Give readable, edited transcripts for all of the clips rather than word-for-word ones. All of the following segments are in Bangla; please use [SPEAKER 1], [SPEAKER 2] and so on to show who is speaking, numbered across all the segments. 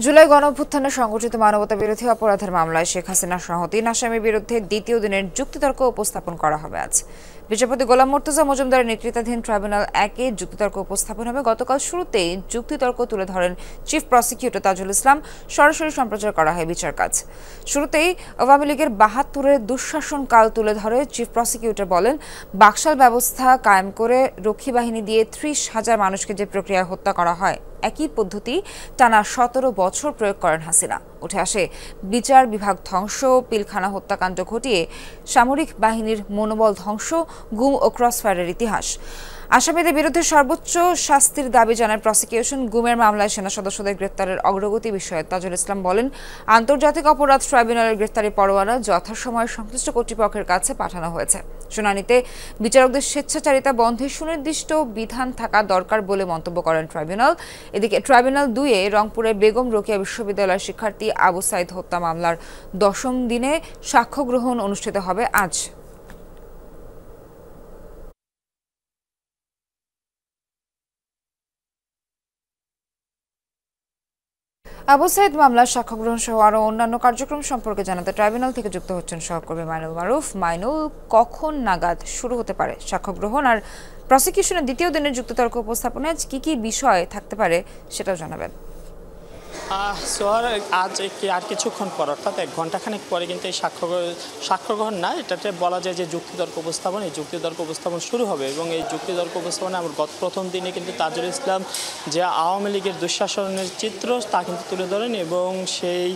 [SPEAKER 1] জুলাই গণঅভ্যুত্থানে সংগঠিত মানবতাবিরোধী অপরাধের মামলায় শেখ হাসিনা সহ ৩ আসামির বিরুদ্ধে দ্বিতীয় দিনের যুক্তিতর্ক উপস্থাপন করা হবে আজ। বিচারপতি গোলাম মুর্তজা মজুমদারের নেতৃত্বাধীন ট্রাইব্যুনাল ১-এ যুক্তিতর্ক উপস্থাপন হবে। গতকাল শুরুতেই যুক্তিতর্ক তুলে ধরেন চিফ প্রসিকিউটর তাজুল ইসলাম। সরাসরি সম্প্রচার করা হয় বিচার কাজ। শুরুতেই আওয়ামী লীগের ৭২-এর দুঃশাসনকাল তুলে ধরে চিফ প্রসিকিউটর বলেন, বাকশাল ব্যবস্থা কায়েম করে রক্ষী বাহিনী দিয়ে ৩০,০০০ মানুষকে যে প্রক্রিয়ায় হত্যা করা হয়, একই পদ্ধতি টানা ১৭ বছর প্রয়োগ করেন হাসিনা। উঠে আসে বিচার বিভাগ ধ্বংস, পিলখানা হত্যাকাণ্ড ঘটিয়ে সামরিক বাহিনীর মনোবল ধ্বংস, গুম ও ক্রসফায়ারের ইতিহাস। আসামিদের বিরুদ্ধে সর্বোচ্চ শাস্তির দাবি জানায় প্রসিকিউশন। গুমের মামলায় সেনা সদস্যদের গ্রেপ্তারের অগ্রগতি বিষয়ে তাজুল ইসলাম বলেন, আন্তর্জাতিক অপরাধ ট্রাইব্যুনালের গ্রেপ্তারি পরোয়ানা যথাসময়ে সংশ্লিষ্ট কর্তৃপক্ষের কাছে পাঠানো হয়েছে। শুনানিতে বিচারকদের স্বেচ্ছাচারিতা বন্ধে সুনির্দিষ্ট বিধান থাকা দরকার বলে মন্তব্য করেন ট্রাইব্যুনাল। এদিকে ট্রাইব্যুনাল ২-এ রংপুরের বেগম রোকেয়া বিশ্ববিদ্যালয়ের শিক্ষার্থী আবু সাইদ হত্যা মামলার ১০ম দিনে সাক্ষ্য গ্রহণ অনুষ্ঠিত হবে আজ। আবু সাইদ মামলার সাক্ষ্য গ্রহণ সহ আরও অন্যান্য কার্যক্রম সম্পর্কে জানাতে ট্রাইব্যুনাল থেকে যুক্ত হচ্ছেন সহকর্মী মাইনুল মারুফ। মাইনুল, কখন নাগাদ শুরু হতে পারে সাক্ষ্য গ্রহণ, আর প্রসিকিউশনের দ্বিতীয় দিনের যুক্তিতর্ক উপস্থাপনায় কি কি বিষয় থাকতে পারে সেটাও জানাবেন।
[SPEAKER 2] সোহার, আজ আর কিছুক্ষণ পর অর্থাৎ ১ ঘণ্টাখানেক পরে কিন্তু এই সাক্ষ্য গ্রহণ না, এটাতে বলা যায় যে যুক্তিতর্ক উপস্থাপন, এই যুক্তিতর্ক উপস্থাপন শুরু হবে। এবং এই যুক্তিতর্ক উপস্থাপনে আমার প্রথম দিনে কিন্তু তাজুল ইসলাম যে আওয়ামী লীগের দুঃশাসনের চিত্র তা কিন্তু তুলে ধরেন এবং সেই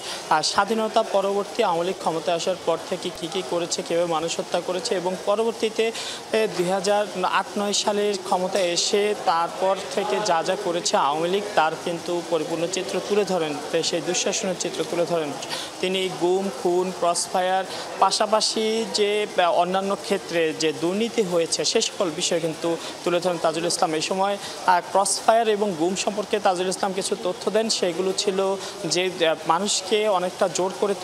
[SPEAKER 2] স্বাধীনতা পরবর্তী আওয়ামী লীগ ক্ষমতায় আসার পর থেকে কী কী করেছে, কীভাবে মানুষ হত্যা করেছে এবং পরবর্তীতে ২০০৮-৯ সালের ক্ষমতায় এসে তারপর থেকে যা যা করেছে আওয়ামী লীগ তার কিন্তু পরিপূর্ণ চিত্র তুলে ধরেন, সেই দুঃশাসনের চিত্র তুলে ধরেন। তিনি গুম, খুন, ক্রসফায়ার পাশাপাশি যে অন্যান্য ক্ষেত্রে যে দুর্নীতি হয়েছে সে সকল বিষয় কিন্তু তুলে ধরেন তাজুল ইসলাম। এই সময় ক্রসফায়ার এবং গুম সম্পর্কে তাজুল ইসলাম কিছু তথ্য দেন। সেগুলো ছিল যে মানুষকে অনেকটা জোর করে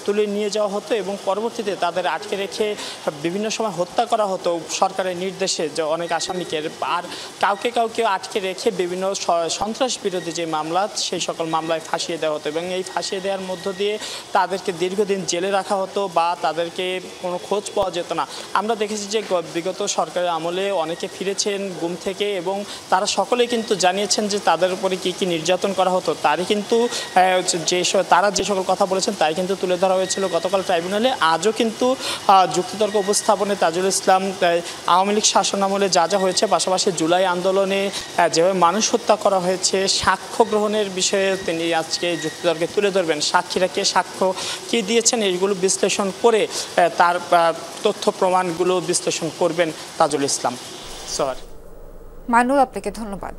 [SPEAKER 2] তুলে নিয়ে যাওয়া হতো এবং পরবর্তীতে তাদের আটকে রেখে বিভিন্ন সময় হত্যা করা হতো সরকারের নির্দেশে, যে অনেক আসামিকে, আর কাউকে আটকে রেখে বিভিন্ন সন্ত্রাস বিরোধী যে মামলা সেই সকল মামলায় ফাঁসিয়ে দেওয়া হতো এবং এই ফাঁসিয়ে দেওয়ার মধ্য দিয়ে তাদেরকে দীর্ঘদিন জেলে রাখা হতো বা তাদেরকে কোনো খোঁজ পাওয়া যেত না। আমরা দেখেছি যে বিগত সরকারের আমলে অনেকে ফিরেছেন গুম থেকে এবং তারা সকলেই কিন্তু জানিয়েছেন যে তাদের উপরে কী কী নির্যাতন করা হতো, তারই কিন্তু তারা যে সকল কথা বলেছেন তাই কিন্তু তুলে ধরা হয়েছিল গতকাল ট্রাইব্যুনালে। আজও কিন্তু যুক্তিতর্ক উপস্থাপনে তাজুল ইসলাম আওয়ামী লীগ শাসন আমলে যা যা হয়েছে, পাশাপাশি জুলাই আন্দোলনে যেভাবে মানুষ হত্যা করা হয়েছে, সাক্ষ্য গ্রহণের বিষয়ে তিনি আজকে যুক্তিতর্কে তুলে ধরবেন। সাক্ষীরা কে সাক্ষ্য কী দিয়েছেন এইগুলো বিশ্লেষণ করে তার তথ্য প্রমাণগুলো বিশ্লেষণ করবেন তাজুল ইসলাম।
[SPEAKER 1] মাইনুল, আপনাকে ধন্যবাদ।